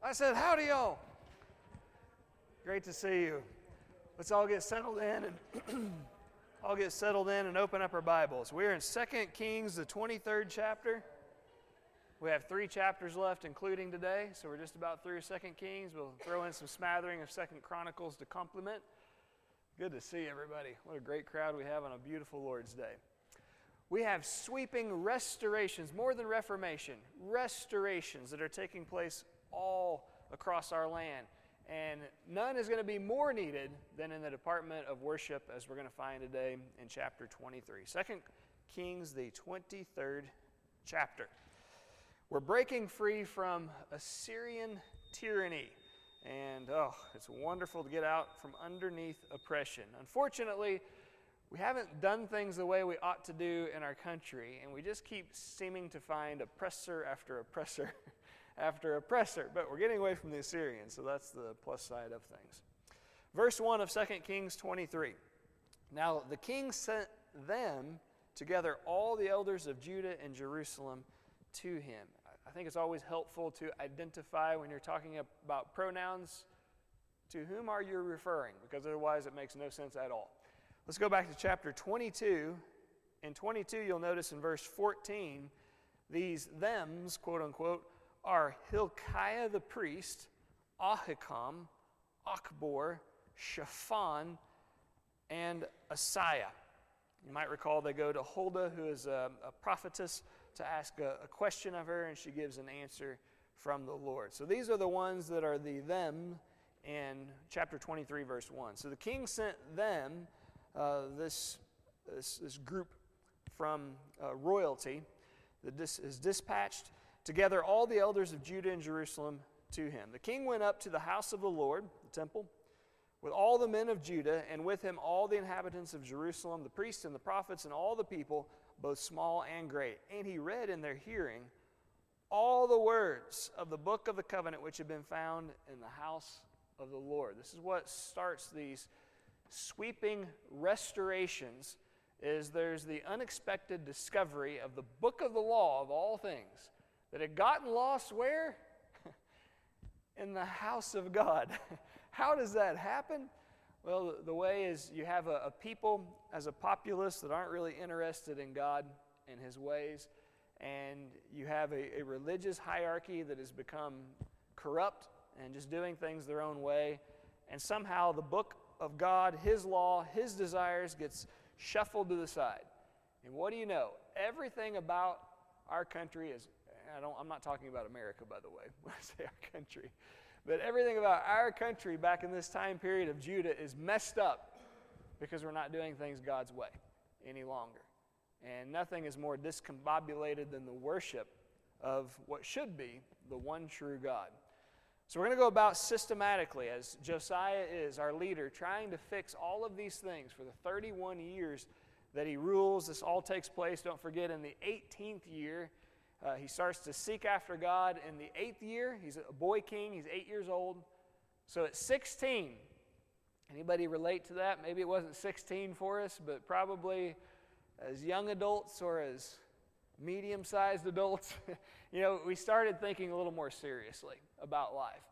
I said, howdy, y'all. Great to see you. Let's all get settled in and open up our Bibles. We're in 2 Kings, the 23rd chapter. We have 3 chapters left, including today, so we're just about through 2 Kings. We'll throw in some smattering of 2 Chronicles to complement. Good to see everybody. What a great crowd we have on a beautiful Lord's Day. We have sweeping restorations, more than reformation, restorations that are taking place all across our land. And none is going to be more needed than in the department of worship, as we're going to find today in chapter 23. 2 Kings, the 23rd chapter. We're breaking free from Assyrian tyranny. And, it's wonderful to get out from underneath oppression. Unfortunately, we haven't done things the way we ought to do in our country, and we just keep seeming to find oppressor after oppressor after oppressor. But we're getting away from the Assyrians, so that's the plus side of things. Verse 1 of 2 Kings 23. Now the king sent them together, all the elders of Judah and Jerusalem, to him. I think it's always helpful to identify when you're talking about pronouns, to whom are you referring? Because otherwise it makes no sense at all. Let's go back to chapter 22. In 22, you'll notice in verse 14, these thems, quote unquote, are Hilkiah the priest, Ahikam, Achbor, Shaphan, and Asaiah. You might recall they go to Huldah, who is a prophetess, to ask a question of her, and she gives an answer from the Lord. So these are the ones that are the them in chapter 23, verse 1. So the king sent them, this group from royalty, that is dispatched together all the elders of Judah and Jerusalem to him. The king went up to the house of the Lord, the temple, with all the men of Judah, and with him all the inhabitants of Jerusalem, the priests and the prophets, and all the people, both small and great. And he read in their hearing all the words of the book of the covenant which had been found in the house of the Lord. This is what starts these sweeping restorations, is there's the unexpected discovery of the book of the law of all things that had gotten lost where? In the house of God. How does that happen? Well, the way is you have a people as a populace that aren't really interested in God and His ways, and you have a religious hierarchy that has become corrupt and just doing things their own way, and somehow the book of God, His law, His desires gets shuffled to the side. And what do you know? Everything about our country is, I'm not talking about America, by the way, when I say our country, but everything about our country back in this time period of Judah is messed up because we're not doing things God's way any longer. And nothing is more discombobulated than the worship of what should be the one true God. So we're going to go about systematically, as Josiah is our leader, trying to fix all of these things for the 31 years that he rules. This all takes place, don't forget, in the 18th year. He starts to seek after God in the 8th year. He's a boy king. He's 8 years old. So at 16, anybody relate to that? Maybe it wasn't 16 for us, but probably as young adults or as medium-sized adults, we started thinking a little more seriously about life.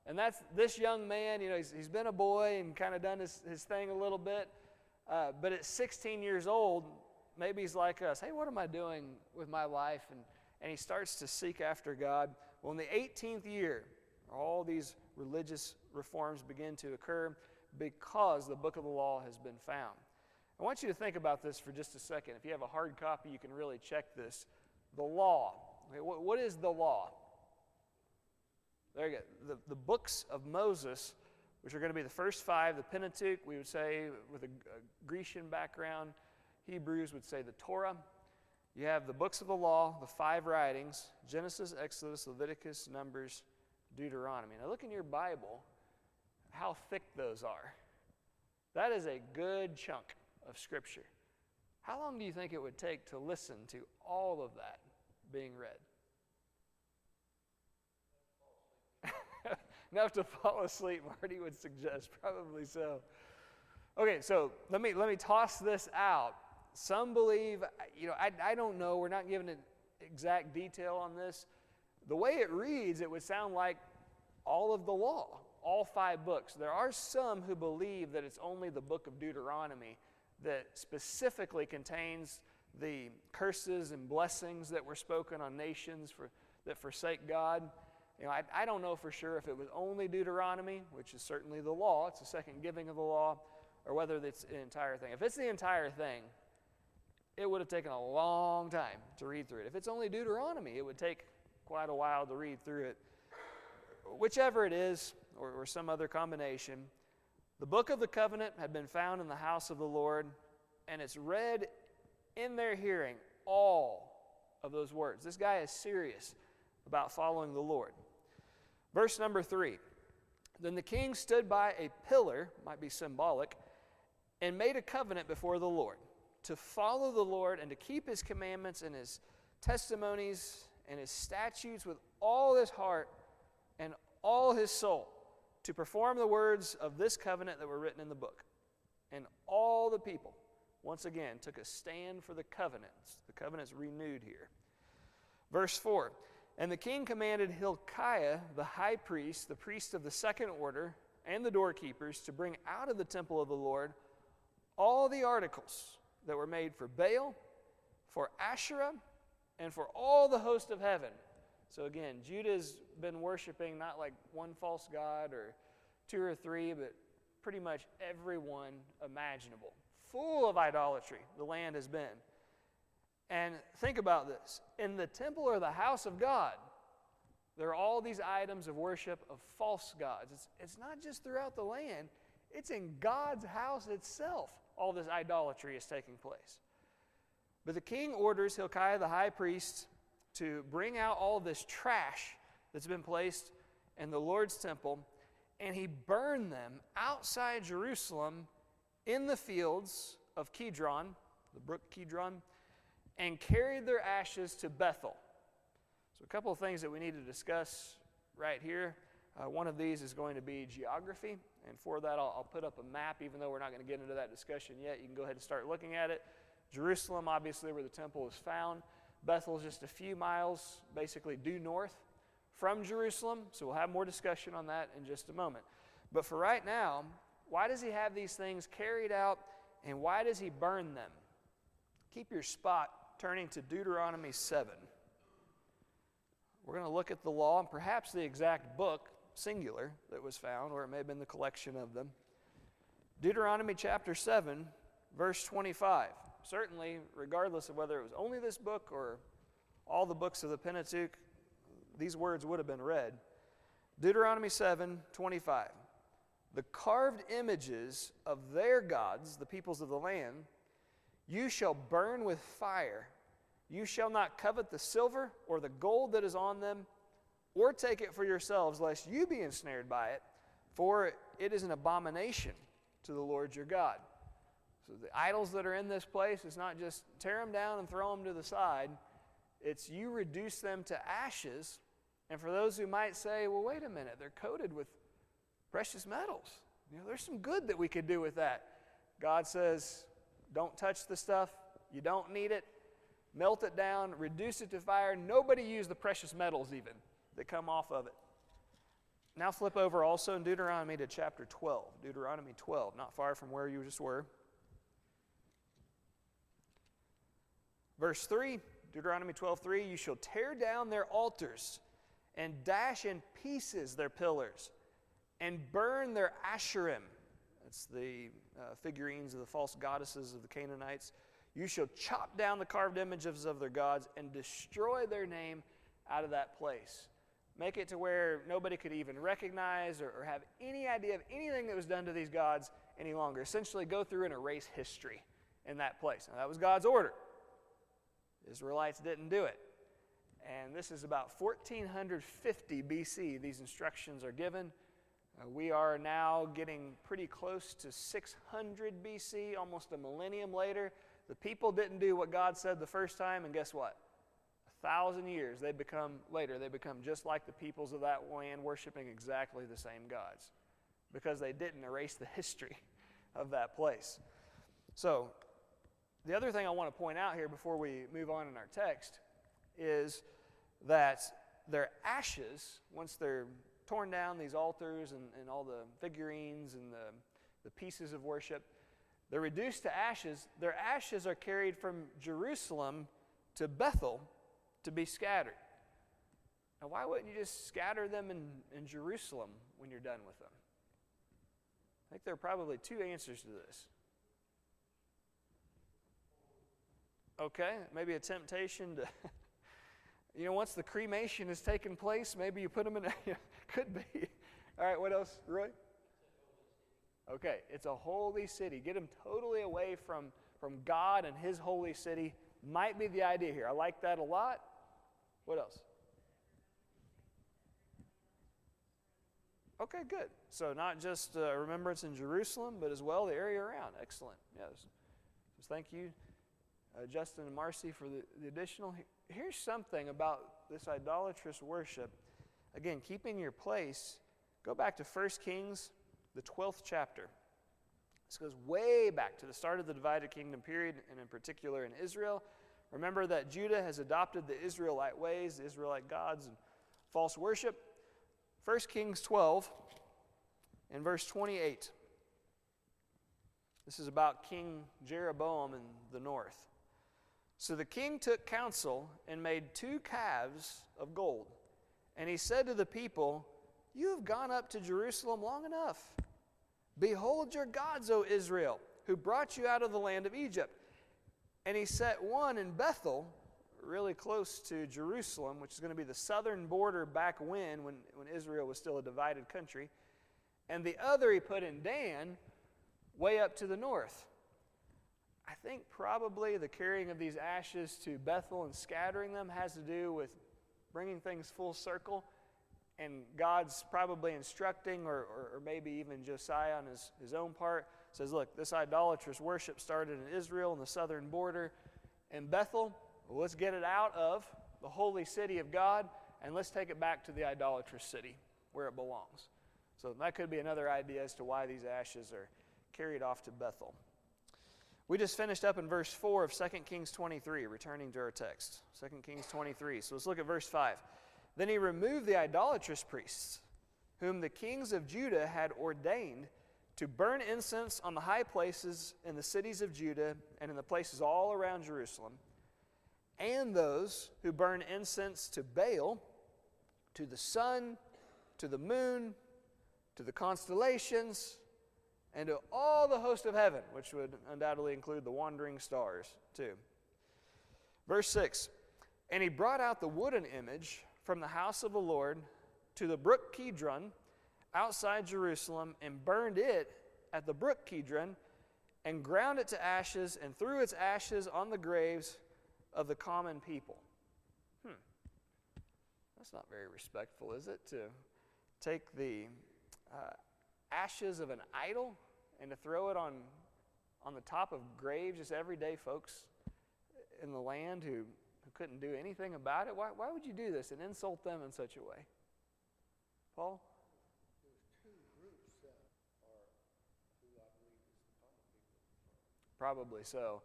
And that's this young man, he's been a boy and kind of done his thing a little bit. But at 16 years old, maybe he's like us. Hey, what am I doing with my life? And he starts to seek after God. Well, in the 18th year, all these religious reforms begin to occur because the book of the law has been found. I want you to think about this for just a second. If you have a hard copy, you can really check this. The law. Okay, what is the law? There you go. The books of Moses, which are going to be the first 5, the Pentateuch, we would say with a Grecian background. Hebrews would say the Torah. You have the books of the law, the 5 writings, Genesis, Exodus, Leviticus, Numbers, Deuteronomy. Now look in your Bible how thick those are. That is a good chunk of Scripture. How long do you think it would take to listen to all of that being read? Enough to fall asleep, Marty would suggest. Probably so. Okay, so let me toss this out. Some believe, I don't know, we're not given an exact detail on this. The way it reads, it would sound like all of the law, all 5 books. There are some who believe that it's only the book of Deuteronomy that specifically contains the curses and blessings that were spoken on nations that forsake God. I don't know for sure if it was only Deuteronomy, which is certainly the law. It's the second giving of the law, or whether it's the entire thing. If it's the entire thing, it would have taken a long time to read through it. If it's only Deuteronomy, it would take quite a while to read through it. Whichever it is, or some other combination, the book of the covenant had been found in the house of the Lord, and it's read in their hearing, all of those words. This guy is serious about following the Lord. Verse number 3, then the king stood by a pillar, might be symbolic, and made a covenant before the Lord, to follow the Lord and to keep his commandments and his testimonies and his statutes with all his heart and all his soul, to perform the words of this covenant that were written in the book. And all the people, once again, took a stand for the covenants. The covenant's renewed here. Verse 4, and the king commanded Hilkiah, the high priest, the priest of the second order, and the doorkeepers to bring out of the temple of the Lord all the articles that were made for Baal, for Asherah, and for all the host of heaven. So again, Judah's been worshiping not like one false god or 2 or 3, but pretty much everyone imaginable. Full of idolatry, the land has been. And think about this. In the temple or the house of God, there are all these items of worship of false gods. It's not just throughout the land. It's in God's house itself. All this idolatry is taking place. But the king orders Hilkiah the high priest to bring out all this trash that's been placed in the Lord's temple, and he burned them outside Jerusalem in the fields of Kidron, the brook Kidron, and carried their ashes to Bethel. So a couple of things that we need to discuss right here. One of these is going to be geography, and for that I'll put up a map, even though we're not going to get into that discussion yet. You can go ahead and start looking at it. Jerusalem, obviously, where the temple is found. Bethel is just a few miles, basically due north from Jerusalem, so we'll have more discussion on that in just a moment. But for right now, why does he have these things carried out, and why does he burn them? Keep your spot turning to Deuteronomy 7. We're going to look at the law and perhaps the exact book, singular, that was found, or it may have been the collection of them. Deuteronomy chapter 7, verse 25. Certainly, regardless of whether it was only this book or all the books of the Pentateuch, these words would have been read. Deuteronomy 7, 25. The carved images of their gods, the peoples of the land, you shall burn with fire. You shall not covet the silver or the gold that is on them, or take it for yourselves, lest you be ensnared by it, for it is an abomination to the Lord your God. So the idols that are in this place, it's not just tear them down and throw them to the side. It's you reduce them to ashes. And for those who might say, well, wait a minute, they're coated with precious metals. There's some good that we could do with that. God says, don't touch the stuff. You don't need it. Melt it down, reduce it to fire. Nobody used the precious metals even that come off of it. Now flip over also in Deuteronomy to chapter 12. Deuteronomy 12, not far from where you just were. Verse 3, Deuteronomy 12:3, you shall tear down their altars and dash in pieces their pillars and burn their asherim. That's the figurines of the false goddesses of the Canaanites. You shall chop down the carved images of their gods and destroy their name out of that place. Make it to where nobody could even recognize or have any idea of anything that was done to these gods any longer. Essentially go through and erase history in that place. Now that was God's order. Israelites didn't do it. And this is about 1450 BC these instructions are given. We are now getting pretty close to 600 BC, almost a millennium later. The people didn't do what God said the first time, and guess what? 1,000 years they become just like the peoples of that land, worshiping exactly the same gods because they didn't erase the history of that place. So the other thing I want to point out here before we move on in our text is that their ashes, once they're torn down, these altars and all the figurines and the pieces of worship. They're reduced to ashes. Their ashes are carried from Jerusalem to Bethel to be scattered. Now, why wouldn't you just scatter them in Jerusalem when you're done with them? I think there are probably two answers to this. Okay, maybe a temptation to, once the cremation has taken place, maybe you put them in could be. All right, what else, Roy? Okay, it's a holy city. Get them totally away from God and His holy city might be the idea here. I like that a lot. What else? Okay, good. So not just remembrance in Jerusalem, but as well the area around. Excellent. Yes. So thank you, Justin and Marcy, for the additional. Here's something about this idolatrous worship. Again, keeping your place. Go back to 1 Kings, the 12th chapter. This goes way back to the start of the divided kingdom period, and in particular in Israel. Remember that Judah has adopted the Israelite ways, the Israelite gods, and false worship. 1 Kings 12 and verse 28. This is about King Jeroboam in the north. So the king took counsel and made 2 calves of gold. And he said to the people, "You have gone up to Jerusalem long enough. Behold your gods, O Israel, who brought you out of the land of Egypt." And he set one in Bethel, really close to Jerusalem, which is going to be the southern border back when Israel was still a divided country. And the other he put in Dan, way up to the north. I think probably the carrying of these ashes to Bethel and scattering them has to do with bringing things full circle. And God's probably instructing, or maybe even Josiah on his own part, says, look, this idolatrous worship started in Israel in the southern border. In Bethel, well, let's get it out of the holy city of God, and let's take it back to the idolatrous city where it belongs. So that could be another idea as to why these ashes are carried off to Bethel. We just finished up in verse 4 of 2 Kings 23, returning to our text. 2 Kings 23. So let's look at verse 5. Then he removed the idolatrous priests, whom the kings of Judah had ordained to burn incense on the high places in the cities of Judah and in the places all around Jerusalem, and those who burn incense to Baal, to the sun, to the moon, to the constellations, and to all the host of heaven, which would undoubtedly include the wandering stars too. Verse 6, and he brought out the wooden image from the house of the Lord to the brook Kidron outside Jerusalem, and burned it at the brook Kidron, and ground it to ashes, and threw its ashes on the graves of the common people. That's not very respectful, is it? To take the ashes of an idol and to throw it on the top of graves, just everyday folks in the land who couldn't do anything about it. Why would you do this and insult them in such a way? Paul? There's 2 groups that are who I believe is the common people. Probably so.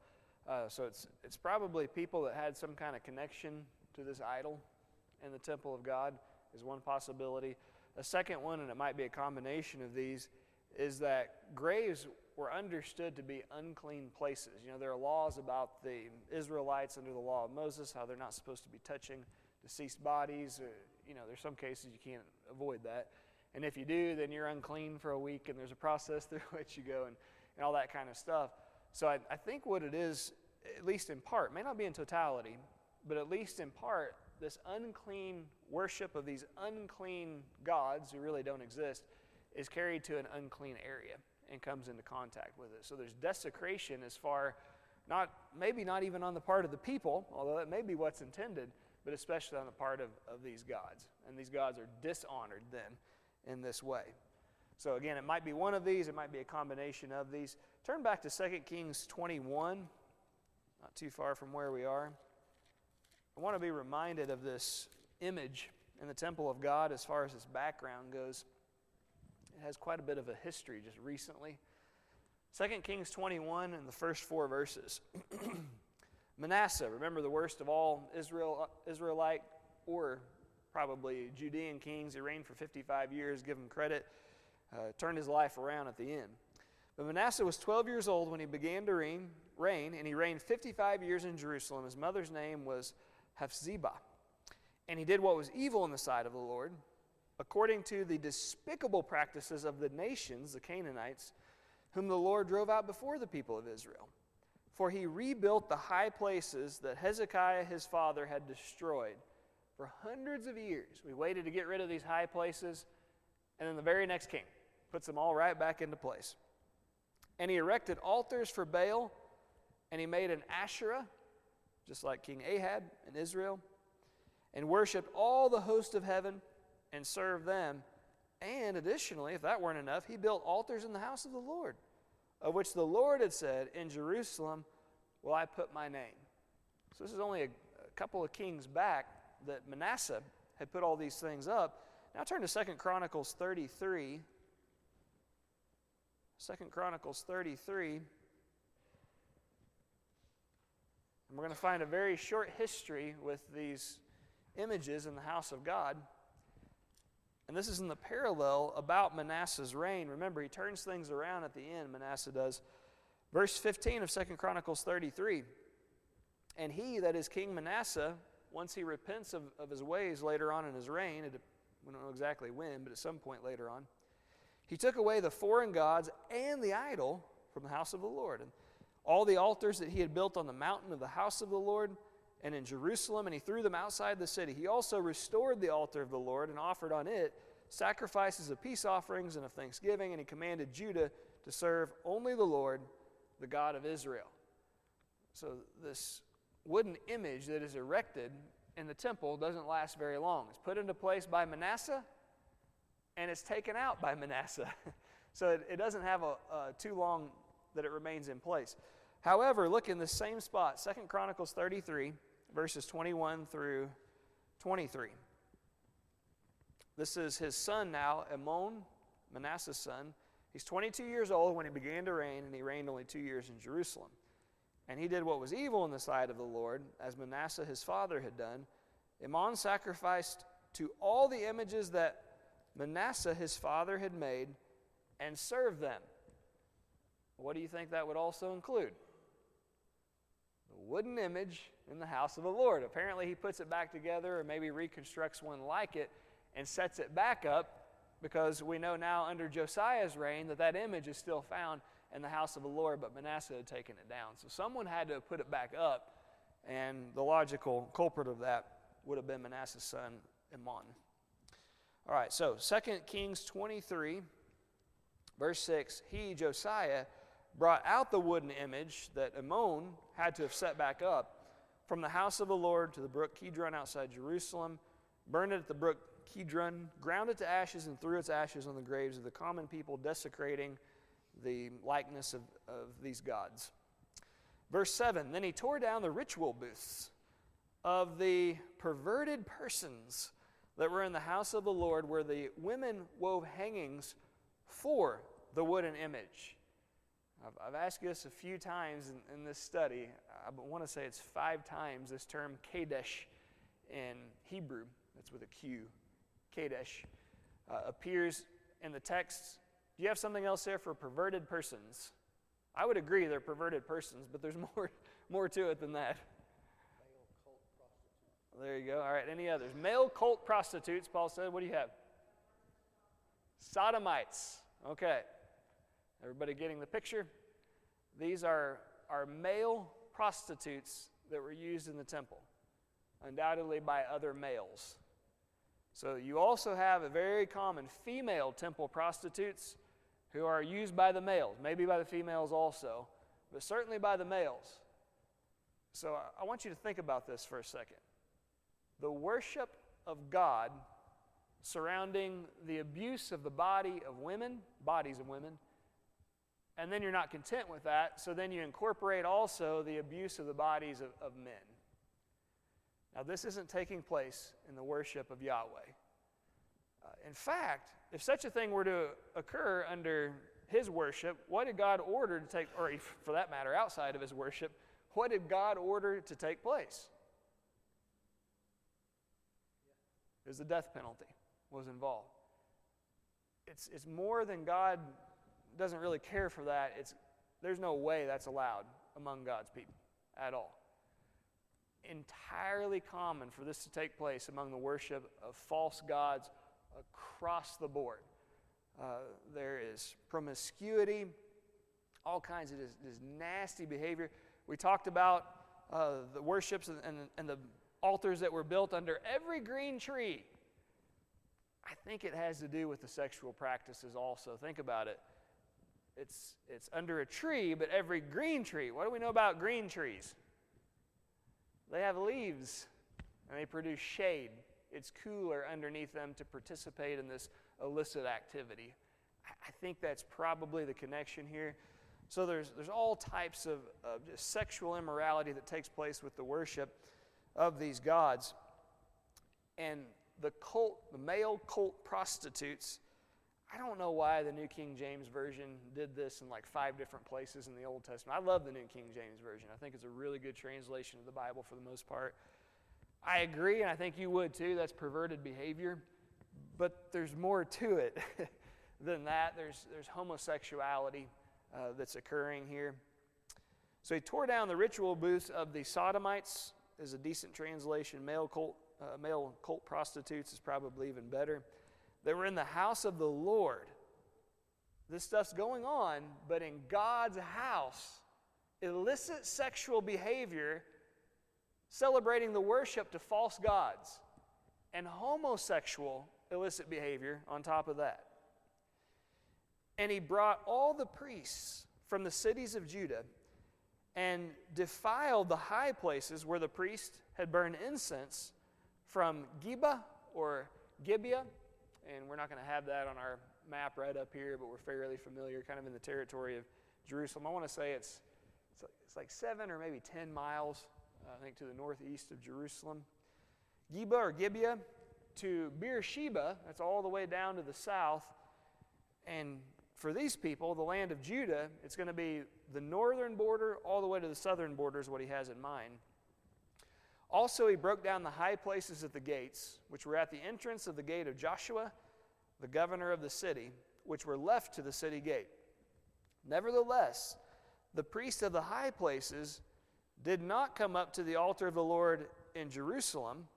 So it's probably people that had some kind of connection to this idol in the temple of God is one possibility. A second one, and it might be a combination of these, is that graves were understood to be unclean places. There are laws about the Israelites under the law of Moses, how they're not supposed to be touching deceased bodies. There's some cases you can't avoid that. And if you do, then you're unclean for a week, and there's a process through which you go and all that kind of stuff. So I think what it is, at least in part, may not be in totality, but at least in part, this unclean worship of these unclean gods who really don't exist is carried to an unclean area and comes into contact with it. So there's desecration as far, maybe not even on the part of the people, although that may be what's intended, but especially on the part of these gods. And these gods are dishonored then in this way. So again, it might be one of these, it might be a combination of these. Turn back to 2 Kings 21, not too far from where we are. I want to be reminded of this image in the temple of God as far as its background goes. It has quite a bit of a history just recently. 2 Kings 21 and the first 4 verses. Manasseh, remember the worst of all Israelite, or probably Judean kings. He reigned for 55 years, give him credit. Turned his life around at the end. But Manasseh was 12 years old when he began to reign, and he reigned 55 years in Jerusalem. His mother's name was Hephzibah. And he did what was evil in the sight of the Lord, according to the despicable practices of the nations, the Canaanites, whom the Lord drove out before the people of Israel. For he rebuilt the high places that Hezekiah his father had destroyed for hundreds of years. We waited to get rid of these high places, and then the very next king puts them all right back into place. And he erected altars for Baal, and he made an Asherah, just like King Ahab in Israel, and worshipped all the host of heaven and served them. And additionally, if that weren't enough, he built altars in the house of the Lord, of which the Lord had said, in Jerusalem will I put my name. So this is only a couple of kings back that Manasseh had put all these things up. Now turn to 2 Chronicles 33. 2 Chronicles 33. And we're going to find a very short history with these images in the house of God. And this is in the parallel about Manasseh's reign. Remember, he turns things around at the end, Manasseh does. Verse 15 of 2 Chronicles 33. And he, that is King Manasseh, once he repents of his ways later on in his reign, we don't know exactly when, but at some point later on, he took away the foreign gods and the idol from the house of the Lord. And all the altars that he had built on the mountain of the house of the Lord and in Jerusalem, and he threw them outside the city. He also restored the altar of the Lord and offered on it sacrifices of peace offerings and of thanksgiving, and he commanded Judah to serve only the Lord, the God of Israel. So this wooden image that is erected in the temple doesn't last very long. It's put into place by Manasseh, and it's taken out by Manasseh. So it doesn't have too long that it remains in place. However, look in the same spot, 2 Chronicles 33, verses 21 through 23. This is his son now, Amon, Manasseh's son. He's 22 years old when he began to reign, and he reigned only 2 years in Jerusalem. And he did what was evil in the sight of the Lord, as Manasseh his father had done. Amon sacrificed to all the images that Manasseh his father had made and served them. What do you think that would also include? The wooden image in the house of the Lord. Apparently he puts it back together or maybe reconstructs one like it and sets it back up, because we know now under Josiah's reign that image is still found in the house of the Lord, but Manasseh had taken it down. So someone had to put it back up, and the logical culprit of that would have been Manasseh's son, Amon. All right, so 2 Kings 23, verse 6, he, Josiah, brought out the wooden image that Amon had to have set back up from the house of the Lord to the brook Kidron outside Jerusalem, burned it at the brook Kidron, ground it to ashes, and threw its ashes on the graves of the common people, desecrating the likeness of these gods. Verse 7, then he tore down the ritual booths of the perverted persons that were in the house of the Lord, where the women wove hangings for the wooden image. I've asked you this a few times in this study. I want to say it's 5 times this term Kadesh in Hebrew, that's with a Q, Kadesh, appears in the text. Do you have something else there for perverted persons? I would agree they're perverted persons, but there's more to it than that. Male cult prostitutes. There you go. All right, any others? Male cult prostitutes, Paul said. What do you have? Sodomites. Okay. Everybody getting the picture? These are male prostitutes that were used in the temple, undoubtedly by other males. So you also have a very common female temple prostitutes who are used by the males, maybe by the females also, but certainly by the males. So I want you to think about this for a second. The worship of God surrounding the abuse of the bodies of women, and then you're not content with that, so then you incorporate also the abuse of the bodies of men. Now, this isn't taking place in the worship of Yahweh. In fact, if such a thing were to occur under his worship, what did God order to take, or for that matter, outside of his worship, what did God order to take place? is the death penalty was involved. It's more than God doesn't really care for that. There's no way that's allowed among God's people at all. Entirely common for this to take place among the worship of false gods across the board. There is promiscuity, all kinds of this nasty behavior. We talked about the worships and the altars that were built under every green tree. I think it has to do with the sexual practices also. Think about it. It's under a tree, but every green tree. What do we know about green trees? They have leaves, and they produce shade. It's cooler underneath them to participate in this illicit activity. I think that's probably the connection here. So there's all types of just sexual immorality that takes place with the worship of these gods. And the male cult prostitutes, I don't know why the New King James Version did this in like 5 different places in the Old Testament. I love the New King James Version. I think it's a really good translation of the Bible for the most part. I agree, and I think you would too. That's perverted behavior. But there's more to it than that. There's homosexuality that's occurring here. So he tore down the ritual booths of the Sodomites, is a decent translation. Male cult prostitutes is probably even better. They were in the house of the Lord. This stuff's going on, but in God's house, illicit sexual behavior, celebrating the worship to false gods, and homosexual illicit behavior on top of that. And he brought all the priests from the cities of Judah and defiled the high places where the priest had burned incense from Gibeah or Gibeah. And we're not going to have that on our map right up here, but we're fairly familiar, kind of in the territory of Jerusalem. I want to say it's like 7 or maybe 10 miles, I think, to the northeast of Jerusalem. Gibeah or Gibeah to Beersheba, that's all the way down to the south. And for these people, the land of Judah, it's going to be the northern border all the way to the southern border is what he has in mind. Also, he broke down the high places at the gates, which were at the entrance of the gate of Joshua, the governor of the city, which were left to the city gate. Nevertheless, the priests of the high places did not come up to the altar of the Lord in Jerusalem,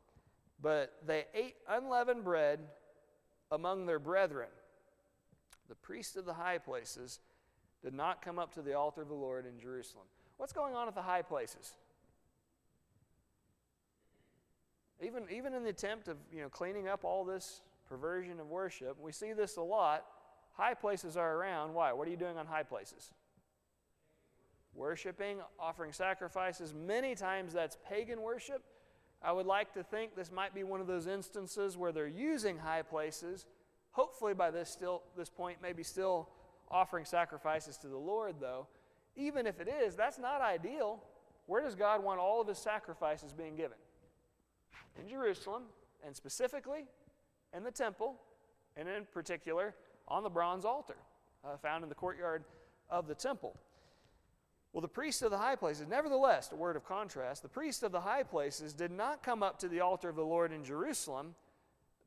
but they ate unleavened bread among their brethren. The priests of the high places did not come up to the altar of the Lord in Jerusalem. What's going on at the high places? Even in the attempt of cleaning up all this perversion of worship, we see this a lot. High places are around. Why? What are you doing on high places? Worshiping, offering sacrifices. Many times that's pagan worship. I would like to think this might be one of those instances where they're using high places. Hopefully by this point, maybe still offering sacrifices to the Lord, though. Even if it is, that's not ideal. Where does God want all of his sacrifices being given? In Jerusalem, and specifically in the temple, and in particular on the bronze altar found in the courtyard of the temple. Well, the priests of the high places, nevertheless, a word of contrast, the priests of the high places did not come up to the altar of the Lord in Jerusalem,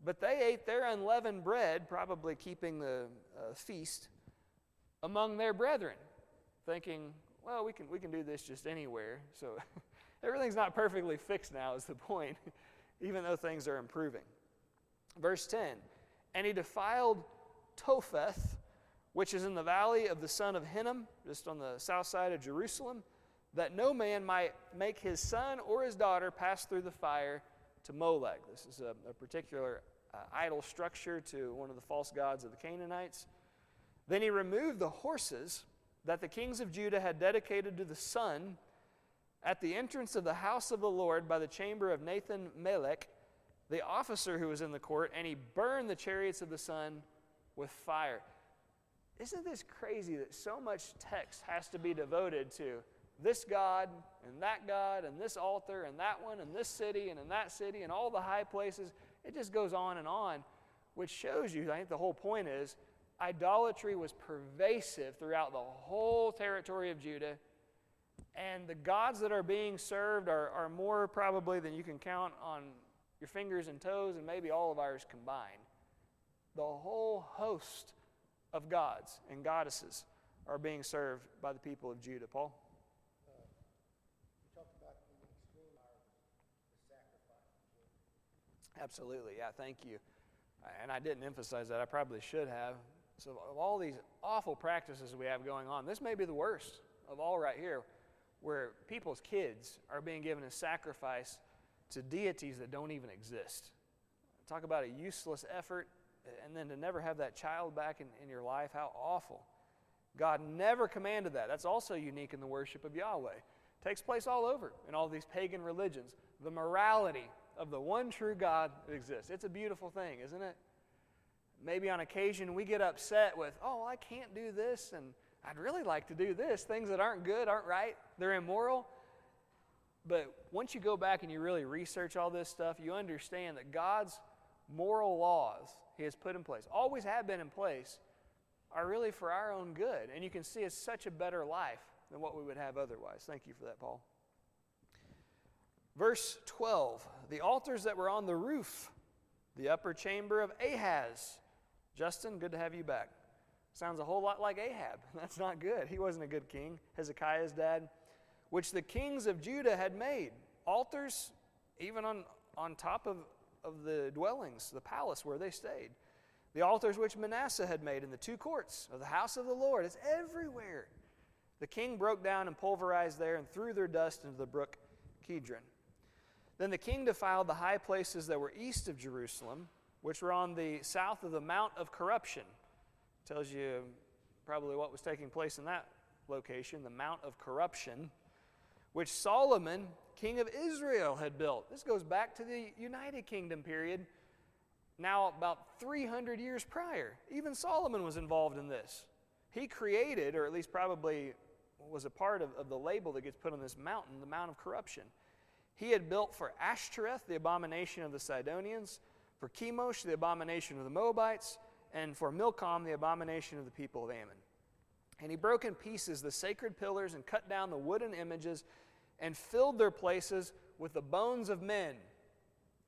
but they ate their unleavened bread, probably keeping the feast, among their brethren, thinking, well, we can do this just anywhere. So everything's not perfectly fixed now is the point, even though things are improving. Verse 10, and he defiled Topheth, which is in the valley of the son of Hinnom, just on the south side of Jerusalem, that no man might make his son or his daughter pass through the fire to Molech. This is a particular idol structure to one of the false gods of the Canaanites. Then he removed the horses that the kings of Judah had dedicated to the sun at the entrance of the house of the Lord by the chamber of Nathan Melech, the officer who was in the court, and he burned the chariots of the sun with fire. Isn't this crazy that so much text has to be devoted to this God and this altar and that one and this city and in that city and all the high places? It just goes on, which shows you, I think the whole point is, idolatry was pervasive throughout the whole territory of Judah, and the gods that are being served are more probably than you can count on your fingers and toes and maybe all of ours combined. The whole host of gods and goddesses are being served by the people of Judah. Paul? You talked about in the extreme the sacrifice. Absolutely, yeah, thank you. And I didn't emphasize that. I probably should have. So of all these awful practices we have going on, this may be the worst of all right here, where people's kids are being given a sacrifice to deities that don't even exist. Talk about a useless effort, and then to never have that child back in your life, how awful. God never commanded that. That's also unique in the worship of Yahweh. It takes place all over in all these pagan religions. The morality of the one true God that exists. It's a beautiful thing, isn't it? Maybe on occasion we get upset with, oh, I can't do this, and I'd really like to do this. Things that aren't good, aren't right, they're immoral. But once you go back and you really research all this stuff, you understand that God's moral laws He has put in place, always have been in place, are really for our own good. And you can see it's such a better life than what we would have otherwise. Thank you for that, Paul. Verse 12, the altars that were on the roof, the upper chamber of Ahaz. Justin, good to have you back. Sounds a whole lot like Ahab. That's not good. He wasn't a good king. Hezekiah's dad. Which the kings of Judah had made. Altars even on top of the dwellings, the palace where they stayed. The altars which Manasseh had made in the two courts of the house of the Lord. It's everywhere. The king broke down and pulverized there and threw their dust into the brook Kidron. Then the king defiled the high places that were east of Jerusalem, which were on the south of the Mount of Corruption. Tells you probably what was taking place in that location, the Mount of Corruption, which Solomon, king of Israel, had built. This goes back to the United Kingdom period, now about 300 years prior. Even Solomon was involved in this. He created, or at least probably was a part of the label that gets put on this mountain, the Mount of Corruption. He had built for Ashtoreth, the abomination of the Sidonians, for Chemosh, the abomination of the Moabites, and for Milcom, the abomination of the people of Ammon. And he broke in pieces the sacred pillars and cut down the wooden images and filled their places with the bones of men.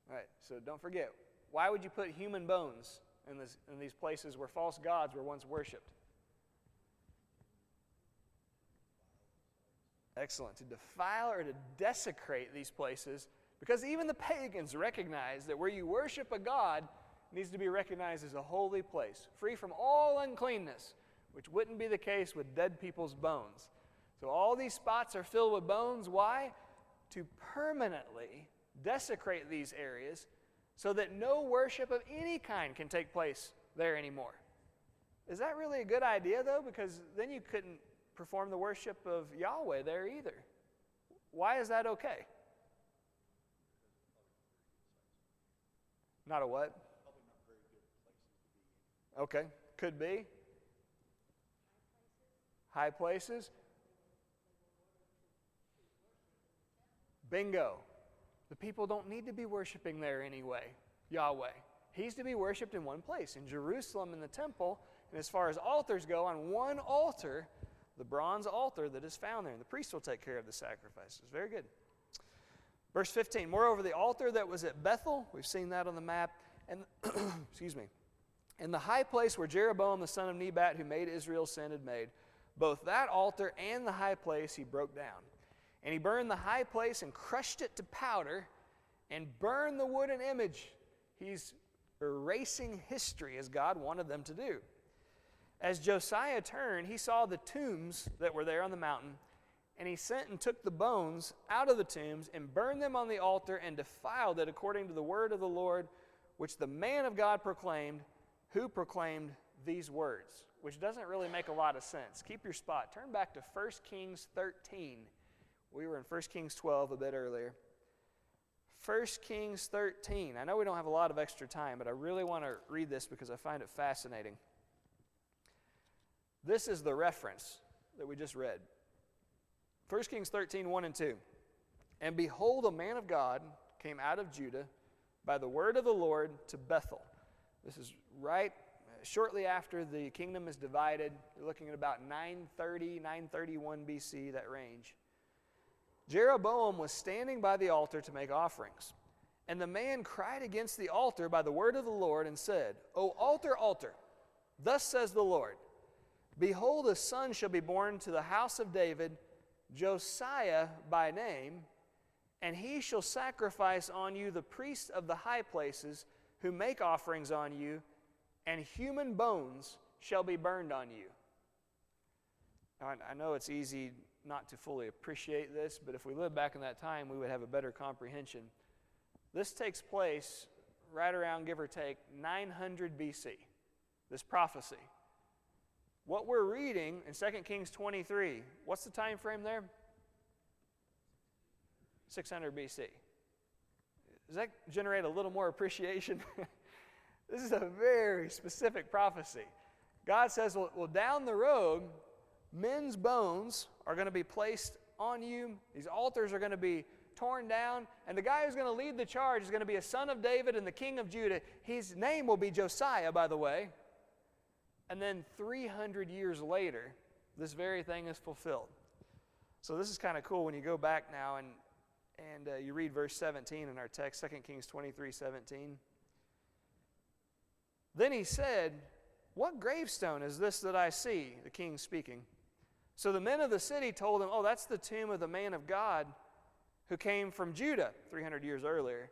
All right, so don't forget, why would you put human bones in these places where false gods were once worshipped? Excellent. To defile or to desecrate these places, because even the pagans recognize that where you worship a god needs to be recognized as a holy place, free from all uncleanness, which wouldn't be the case with dead people's bones. So all these spots are filled with bones. Why? To permanently desecrate these areas so that no worship of any kind can take place there anymore. Is that really a good idea, though? Because then you couldn't perform the worship of Yahweh there either. Why is that okay? Not a what? Probably not very good places to be. Okay, could be. High places. Bingo. The people don't need to be worshiping there anyway, Yahweh. He's to be worshiped in one place, in Jerusalem in the temple, and as far as altars go, on one altar, the bronze altar that is found there, and the priest will take care of the sacrifices. Very good. Verse 15, moreover, the altar that was at Bethel, we've seen that on the map, and excuse me, and the high place where Jeroboam the son of Nebat, who made Israel sin, had made, both that altar and the high place he broke down. And he burned the high place and crushed it to powder and burned the wooden image. He's erasing history as God wanted them to do. As Josiah turned, he saw the tombs that were there on the mountain, and he sent and took the bones out of the tombs and burned them on the altar and defiled it according to the word of the Lord, which the man of God proclaimed, who proclaimed these words, which doesn't really make a lot of sense. Keep your spot. Turn back to 1 Kings 13. We were in 1 Kings 12 a bit earlier. 1 Kings 13. I know we don't have a lot of extra time, but I really want to read this because I find it fascinating. This is the reference that we just read. 1 Kings 13, 1 and 2. And behold, a man of God came out of Judah by the word of the Lord to Bethel. This is right shortly after the kingdom is divided. You're looking at about 930, 931 BC, that range. Jeroboam was standing by the altar to make offerings. And the man cried against the altar by the word of the Lord and said, O altar, altar, thus says the Lord, behold, a son shall be born to the house of David, Josiah by name, and he shall sacrifice on you the priests of the high places who make offerings on you, and human bones shall be burned on you. Now, I know it's easy not to fully appreciate this, but if we lived back in that time, we would have a better comprehension. This takes place right around, give or take, 900 BC, this prophecy. What we're reading in 2 Kings 23, what's the time frame there? 600 BC. Does that generate a little more appreciation? This is a very specific prophecy. God says, well, down the road, men's bones are going to be placed on you. These altars are going to be torn down. And the guy who's going to lead the charge is going to be a son of David and the king of Judah. His name will be Josiah, by the way. And then 300 years later, this very thing is fulfilled. So this is kind of cool when you go back now and you read verse 17 in our text, 2 Kings 23:17. Then he said, what gravestone is this that I see? The king speaking. So the men of the city told him, oh, that's the tomb of the man of God who came from Judah 300 years earlier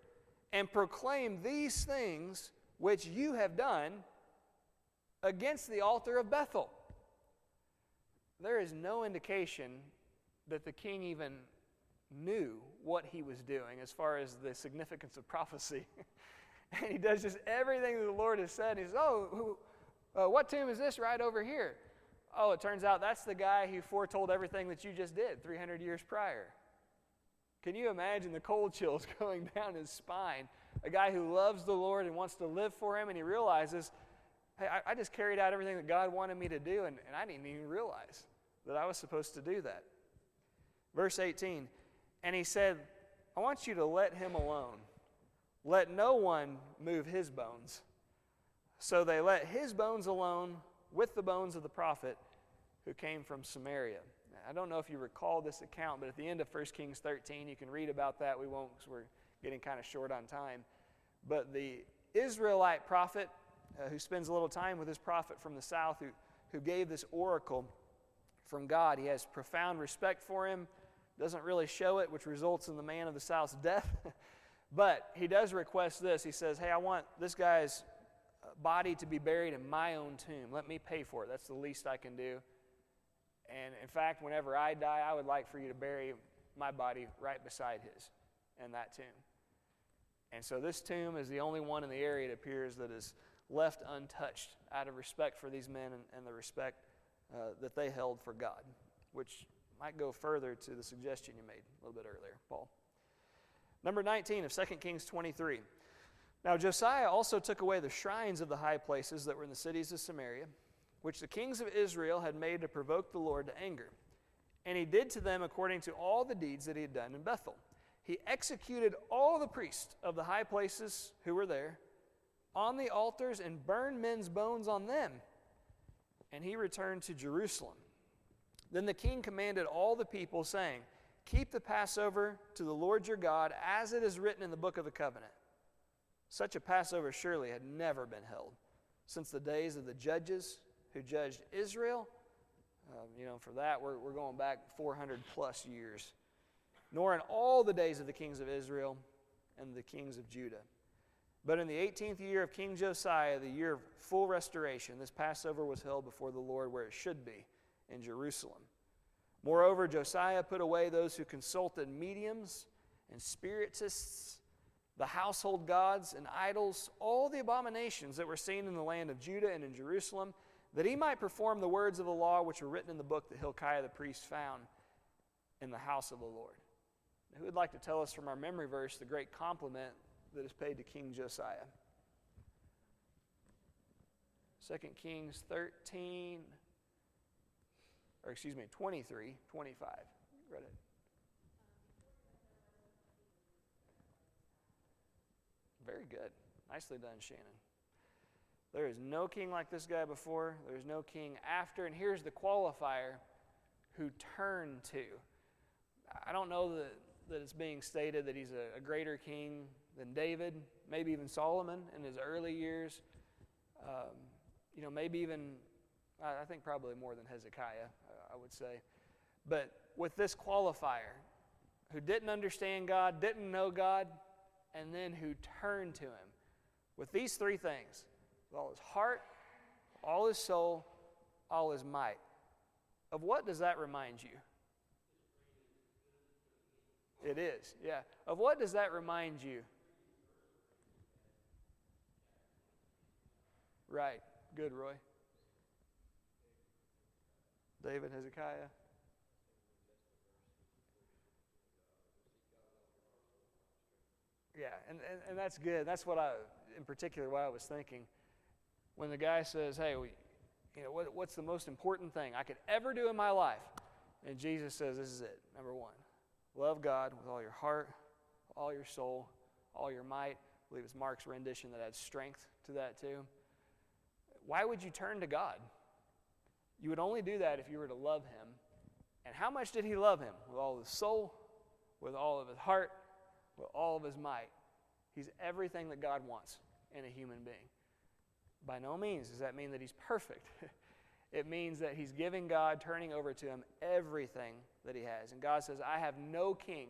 and proclaimed these things which you have done against the altar of Bethel. There is no indication that the king even knew what he was doing as far as the significance of prophecy. And he does just everything that the Lord has said. He says, what tomb is this right over here? Oh, it turns out that's the guy who foretold everything that you just did 300 years prior. Can you imagine the cold chills going down his spine? A guy who loves the Lord and wants to live for him, and he realizes, hey, I just carried out everything that God wanted me to do, and I didn't even realize that I was supposed to do that. Verse 18, and he said, I want you to let him alone. Let no one move his bones. So they let his bones alone with the bones of the prophet who came from Samaria. I don't know if you recall this account, but at the end of 1 Kings 13, you can read about that. We won't because we're getting kind of short on time. But the Israelite prophet who spends a little time with his prophet from the south who gave this oracle from God, he has profound respect for him, doesn't really show it, which results in the man of the south's death. But he does request this. He says, hey, I want this guy's body to be buried in my own tomb. Let me pay for it. That's the least I can do. And in fact, whenever I die, I would like for you to bury my body right beside his in that tomb. And so this tomb is the only one in the area, it appears, that is left untouched out of respect for these men and the respect that they held for God, which might go further to the suggestion you made a little bit earlier, Paul. Number 19 of 2 Kings 23. Now Josiah also took away the shrines of the high places that were in the cities of Samaria, which the kings of Israel had made to provoke the Lord to anger. And he did to them according to all the deeds that he had done in Bethel. He executed all the priests of the high places who were there on the altars and burned men's bones on them. And he returned to Jerusalem. Then the king commanded all the people, saying, keep the Passover to the Lord your God, as it is written in the book of the covenant. Such a Passover surely had never been held since the days of the judges who judged Israel. For that, we're going back 400 plus years. Nor in all the days of the kings of Israel and the kings of Judah. But in the 18th year of King Josiah, the year of full restoration, this Passover was held before the Lord where it should be, in Jerusalem. Moreover, Josiah put away those who consulted mediums and spiritists, the household gods and idols, all the abominations that were seen in the land of Judah and in Jerusalem, that he might perform the words of the law which were written in the book that Hilkiah the priest found in the house of the Lord. Now, who would like to tell us from our memory verse the great compliment that is paid to King Josiah? 2 Kings 23, 25. Read it. Very good. Nicely done, Shannon. There is no king like this guy before. There's no king after. And here's the qualifier, who turned to. I don't know that it's being stated that he's a greater king than David, maybe even Solomon in his early years. Maybe even, I think probably more than Hezekiah, I would say. But with this qualifier, who didn't understand God, didn't know God, and then who turned to Him. With these three things, with all his heart, all his soul, all his might. Of what does that remind you? It is, yeah. Of what does that remind you? Right. Good, Roy. David, Hezekiah. Yeah, and that's good. That's what in particular, what I was thinking. When the guy says, hey, what's the most important thing I could ever do in my life? And Jesus says, this is it. Number one, love God with all your heart, all your soul, all your might. I believe it's Mark's rendition that adds strength to that too. Why would you turn to God? You would only do that if you were to love Him. And how much did He love Him? With all of His soul, with all of His heart, with all of His might. He's everything that God wants in a human being. By no means does that mean that He's perfect. It means that He's giving God, turning over to Him everything that He has. And God says, I have no king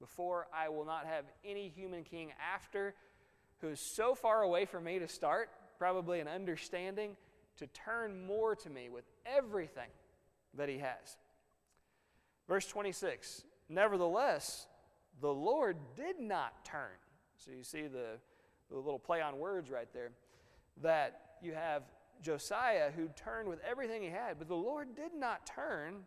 before, I will not have any human king after, who is so far away from me to start, probably an understanding, to turn more to me with everything that He has. Verse 26, nevertheless, the Lord did not turn. So you see the little play on words right there. That you have Josiah who turned with everything he had, but the Lord did not turn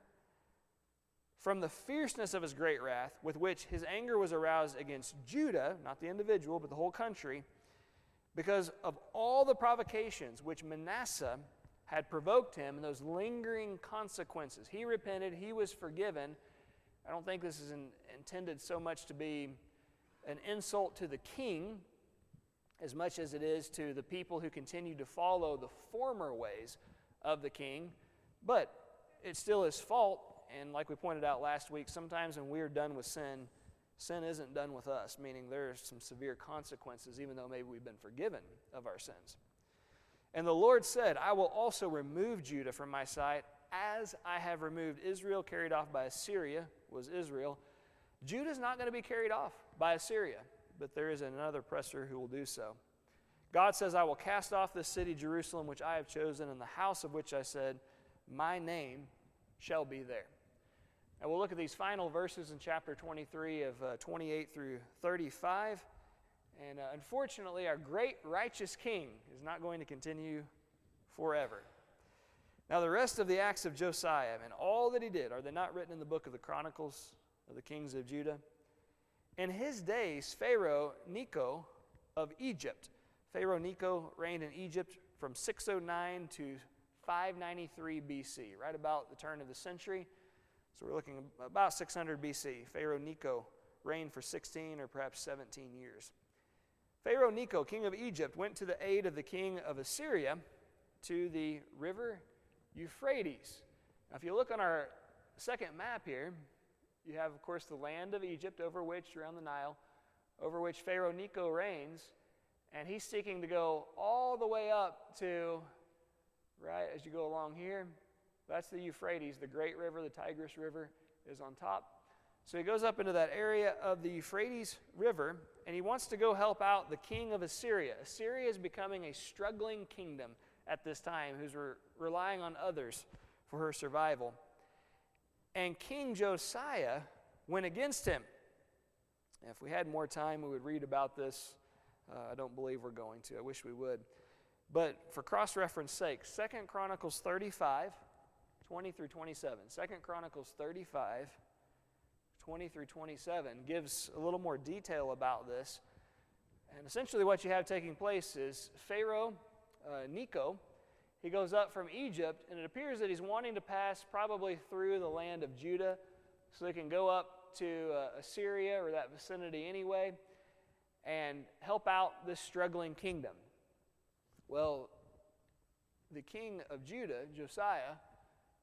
from the fierceness of His great wrath with which His anger was aroused against Judah, not the individual, but the whole country, because of all the provocations which Manasseh had provoked him and those lingering consequences. He repented, he was forgiven. I don't think this is intended so much to be an insult to the king as much as it is to the people who continue to follow the former ways of the king. But it's still his fault, and like we pointed out last week, sometimes when we are done with sin, sin isn't done with us, meaning there are some severe consequences, even though maybe we've been forgiven of our sins. And the Lord said, I will also remove Judah from my sight, as I have removed Israel, carried off by Assyria, was Israel. Judah's not going to be carried off by Assyria, but there is another oppressor who will do so. God says, I will cast off this city, Jerusalem, which I have chosen, and the house of which I said, my name shall be there. And we'll look at these final verses in chapter 23 of 28 through 35. And unfortunately, our great righteous king is not going to continue forever. Now, the rest of the acts of Josiah and all that he did, are they not written in the book of the Chronicles of the kings of Judah? In his days, Pharaoh Necho of Egypt. Pharaoh Necho reigned in Egypt from 609 to 593 BC, right about the turn of the century. So we're looking about 600 BC. Pharaoh Necho reigned for 16 or perhaps 17 years. Pharaoh Necho, king of Egypt, went to the aid of the king of Assyria to the river Euphrates. Now, if you look on our second map here, you have, of course, the land of Egypt over which, around the Nile, over which Pharaoh Necho reigns, and he's seeking to go all the way up to, right, as you go along here, that's the Euphrates, the great river, the Tigris River is on top. So he goes up into that area of the Euphrates River, and he wants to go help out the king of Assyria. Assyria is becoming a struggling kingdom at this time, who's relying on others for her survival. And King Josiah went against him. If we had more time, we would read about this. I don't believe we're going to. I wish we would. But for cross-reference sake, 2 Chronicles 35, 20 through 27. 2 Chronicles 35, 20 through 27 gives a little more detail about this. And essentially what you have taking place is Pharaoh Necho, he goes up from Egypt, and it appears that he's wanting to pass probably through the land of Judah so they can go up to Assyria or that vicinity anyway and help out this struggling kingdom. Well, the king of Judah, Josiah,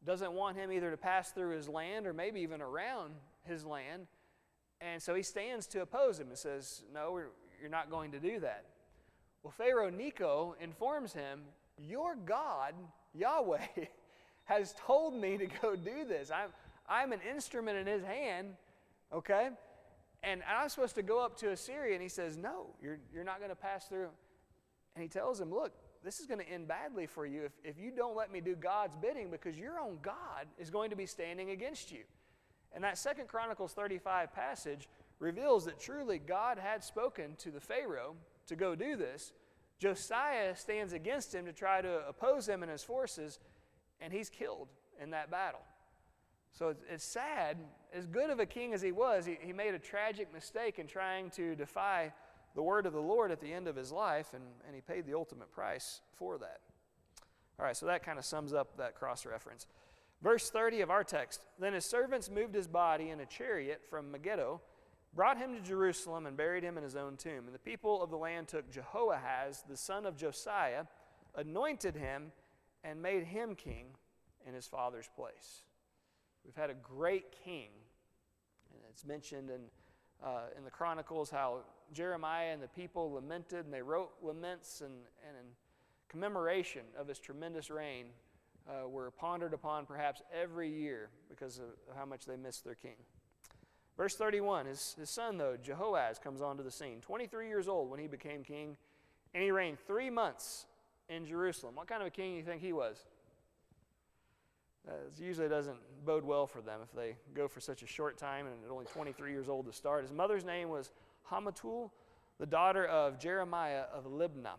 doesn't want him either to pass through his land or maybe even around his land, and so he stands to oppose him and says, no, you're not going to do that. Well, Pharaoh Necho informs him, your God, Yahweh, has told me to go do this. I'm an instrument in his hand, okay? And I'm supposed to go up to Assyria, and he says, no, you're not going to pass through. And he tells him, look, this is going to end badly for you if you don't let me do God's bidding, because your own God is going to be standing against you. And that 2 Chronicles 35 passage reveals that truly God had spoken to the Pharaoh to go do this. Josiah stands against him to try to oppose him and his forces, and he's killed in that battle. So it's sad. As good of a king as he was, he made a tragic mistake in trying to defy the word of the Lord at the end of his life, and he paid the ultimate price for that. All right, so that kind of sums up that cross-reference. Verse 30 of our text, then his servants moved his body in a chariot from Megiddo, brought him to Jerusalem, and buried him in his own tomb. And the people of the land took Jehoahaz, the son of Josiah, anointed him, and made him king in his father's place. We've had a great king, and it's mentioned in the Chronicles how Jeremiah and the people lamented, and they wrote laments, and in commemoration of his tremendous reign were pondered upon perhaps every year because of how much they missed their king. Verse 31, his son, though, Jehoahaz, comes onto the scene. 23 years old when he became king, and he reigned 3 months in Jerusalem. What kind of a king do you think he was? It usually doesn't bode well for them if they go for such a short time and at only 23 years old to start. His mother's name was Hamatul, the daughter of Jeremiah of Libnah.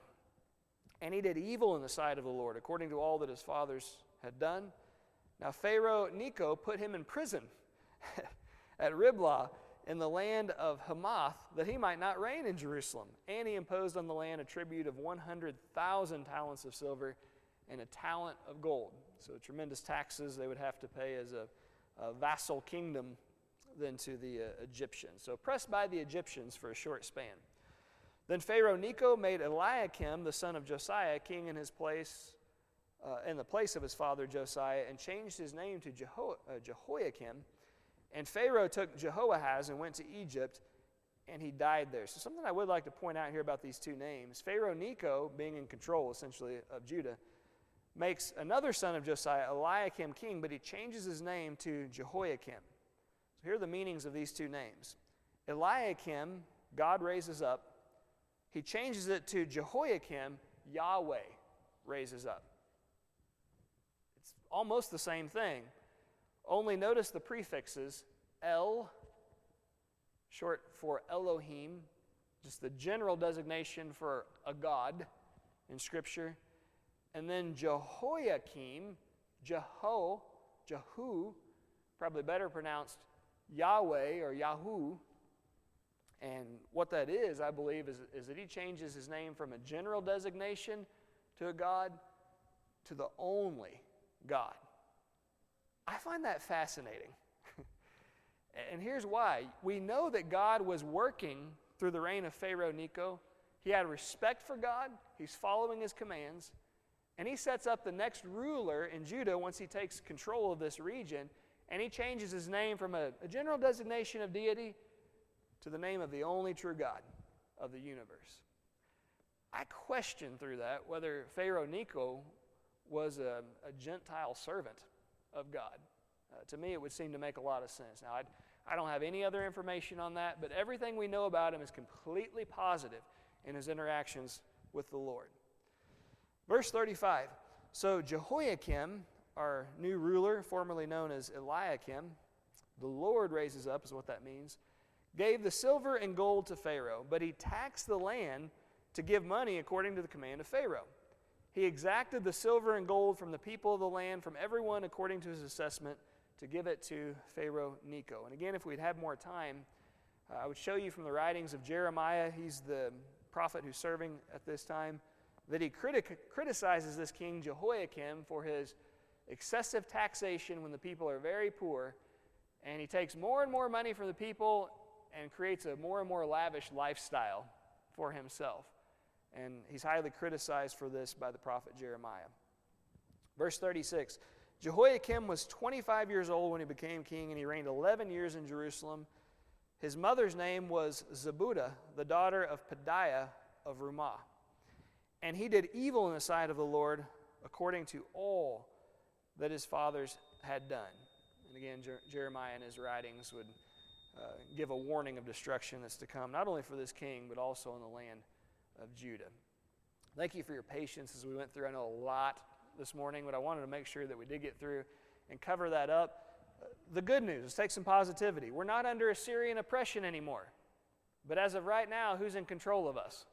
And he did evil in the sight of the Lord, according to all that his fathers had done. Now Pharaoh Necho put him in prison at Riblah in the land of Hamath, that he might not reign in Jerusalem. And he imposed on the land a tribute of 100,000 talents of silver and a talent of gold. So tremendous taxes they would have to pay as a vassal kingdom then to the Egyptians. So oppressed by the Egyptians for a short span. Then Pharaoh Necho made Eliakim, the son of Josiah, king in his place, in the place of his father Josiah, and changed his name to Jehoiakim. And Pharaoh took Jehoahaz and went to Egypt, and he died there. So something I would like to point out here about these two names. Pharaoh Necho, being in control essentially of Judah, makes another son of Josiah, Eliakim, king, but he changes his name to Jehoiakim. So here are the meanings of these two names. Eliakim, God raises up. He changes it to Jehoiakim, Yahweh raises up. It's almost the same thing. Only notice the prefixes, El, short for Elohim, just the general designation for a god in Scripture. And then Jehoiakim, Jehu, probably better pronounced Yahweh or Yahu. And what that is, I believe, is that he changes his name from a general designation to a God to the only God. I find that fascinating. And here's why. We know that God was working through the reign of Pharaoh Necho. He had respect for God. He's following his commands. And he sets up the next ruler in Judah once he takes control of this region. And he changes his name from a general designation of deity to the name of the only true God of the universe. I question through that whether Pharaoh Necho was a Gentile servant of God. To me, it would seem to make a lot of sense. Now, I don't have any other information on that, but everything we know about him is completely positive in his interactions with the Lord. Verse 35, so Jehoiakim, our new ruler, formerly known as Eliakim, the Lord raises up, is what that means, gave the silver and gold to Pharaoh, but he taxed the land to give money according to the command of Pharaoh. He exacted the silver and gold from the people of the land, from everyone according to his assessment, to give it to Pharaoh Necho. And again, if we'd had more time, I would show you from the writings of Jeremiah, he's the prophet who's serving at this time, that he criticizes this king Jehoiakim for his excessive taxation when the people are very poor, and he takes more and more money from the people and creates a more and more lavish lifestyle for himself. And he's highly criticized for this by the prophet Jeremiah. Verse 36, Jehoiakim was 25 years old when he became king, and he reigned 11 years in Jerusalem. His mother's name was Zebudah, the daughter of Pedaiah of Rumah. And he did evil in the sight of the Lord according to all that his fathers had done. And again, Jeremiah in his writings would give a warning of destruction that's to come, not only for this king, but also in the land of Judah. Thank you for your patience as we went through. I know a lot this morning, but I wanted to make sure that we did get through and cover that up. The good news, let's take some positivity. We're not under Assyrian oppression anymore. But as of right now, who's in control of us?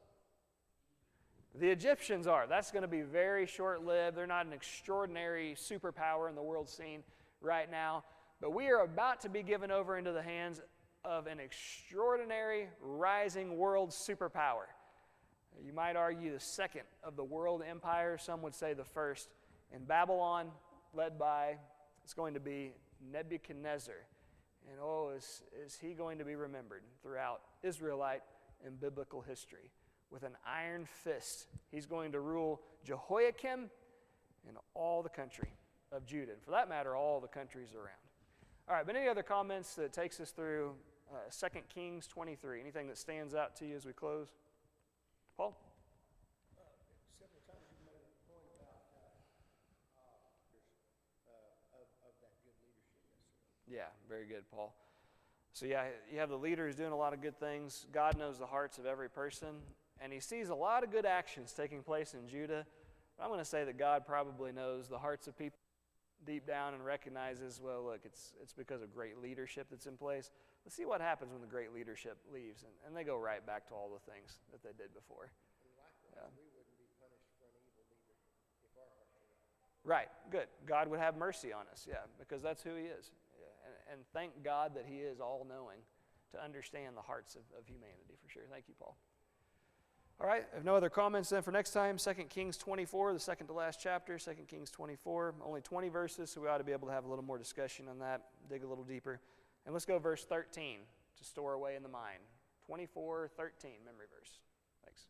The Egyptians are. That's going to be very short-lived. They're not an extraordinary superpower in the world scene right now. But we are about to be given over into the hands of an extraordinary rising world superpower. You might argue the second of the world empires. Some would say the first. And Babylon, led by, it's going to be Nebuchadnezzar. And oh, is he going to be remembered throughout Israelite and biblical history. With an iron fist, he's going to rule Jehoiakim and all the country of Judah. And for that matter, all the countries around. All right, but any other comments that takes us through 2 Kings 23? Anything that stands out to you as we close? Paul? Several times you made a point about of that good leadership necessarily. Yeah, very good, Paul. So yeah, you have the leaders doing a lot of good things. God knows the hearts of every person, and he sees a lot of good actions taking place in Judah. But I'm going to say that God probably knows the hearts of people deep down and recognizes, well, look, it's because of great leadership that's in place. Let's see what happens when the great leadership leaves, and they go right back to all the things that they did before. And likewise, we wouldn't be punished for an evil leader if our hearts were right. Right, good. God would have mercy on us, yeah, because that's who he is. Yeah. And thank God that he is all-knowing to understand the hearts of humanity, for sure. Thank you, Paul. All right, if no other comments then for next time, 2 Kings 24, the second to last chapter, 2 Kings 24, only 20 verses, so we ought to be able to have a little more discussion on that, dig a little deeper. And let's go verse 13 to store away in the mind. 24:13, memory verse. Thanks.